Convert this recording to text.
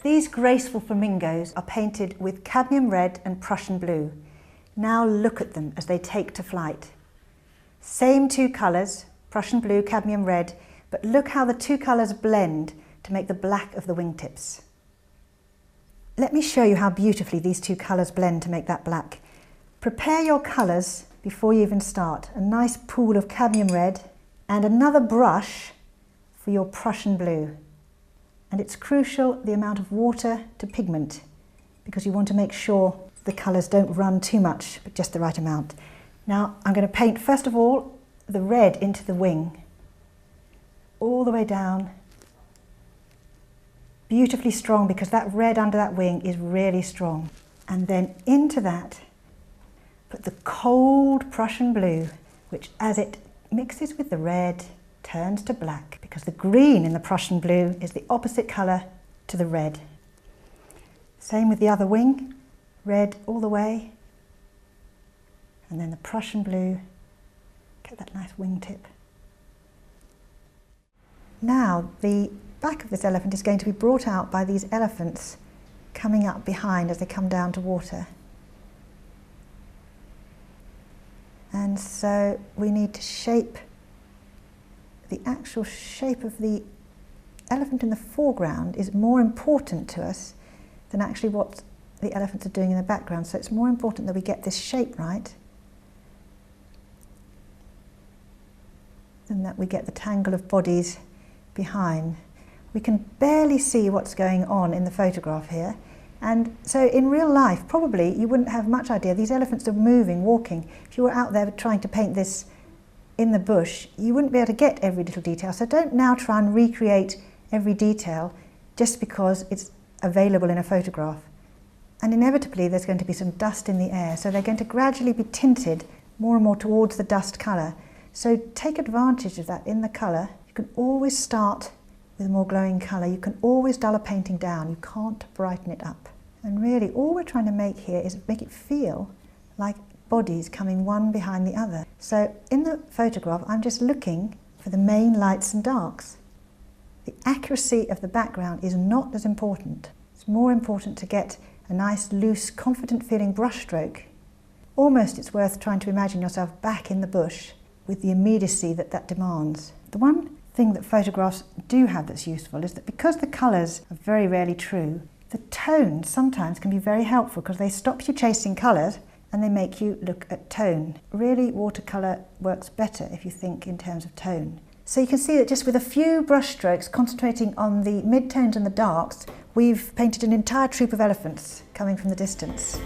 These graceful flamingos are painted with cadmium red and Prussian blue. Now look at them as they take to flight. Same two colours, Prussian blue, cadmium red, but look how the two colours blend to make the black of the wingtips. Let me show you how beautifully these two colours blend to make that black. Prepare your colours before you even start. A nice pool of cadmium red and another brush for your Prussian blue. And it's crucial the amount of water to pigment, because you want to make sure the colours don't run too much, but just the right amount. Now I'm going to paint first of all the red into the wing, all the way down. Beautifully strong, because that red under that wing is really strong. And then into that, put the cold Prussian blue, which as it mixes with the red, turns to black, because the green in the Prussian blue is the opposite colour to the red. Same with the other wing, red all the way, and then the Prussian blue, get that nice wingtip. Now the back of this elephant is going to be brought out by these elephants coming up behind as they come down to water. And so we need to shape the actual shape of the elephant in the foreground is more important to us than actually what the elephants are doing in the background. So it's more important that we get this shape right than that we get the tangle of bodies behind. We can barely see what's going on in the photograph here. And so in real life, probably you wouldn't have much idea. These elephants are moving, walking. If you were out there trying to paint this in the bush, you wouldn't be able to get every little detail. So don't now try and recreate every detail just because it's available in a photograph. And inevitably there's going to be some dust in the air, so they're going to gradually be tinted more and more towards the dust colour. So take advantage of that in the colour. You can always start with a more glowing colour. You can always dull a painting down. You can't brighten it up. And really all we're trying to make here is make it feel like bodies coming one behind the other. So in the photograph I'm just looking for the main lights and darks. The accuracy of the background is not as important. It's more important to get a nice loose confident feeling brush stroke. Almost it's worth trying to imagine yourself back in the bush with the immediacy that that demands. The one thing that photographs do have that's useful is that because the colours are very rarely true, the tones sometimes can be very helpful because they stop you chasing colours and they make you look at tone. Really, watercolour works better if you think in terms of tone. So you can see that just with a few brush strokes concentrating on the mid-tones and the darks, we've painted an entire troop of elephants coming from the distance.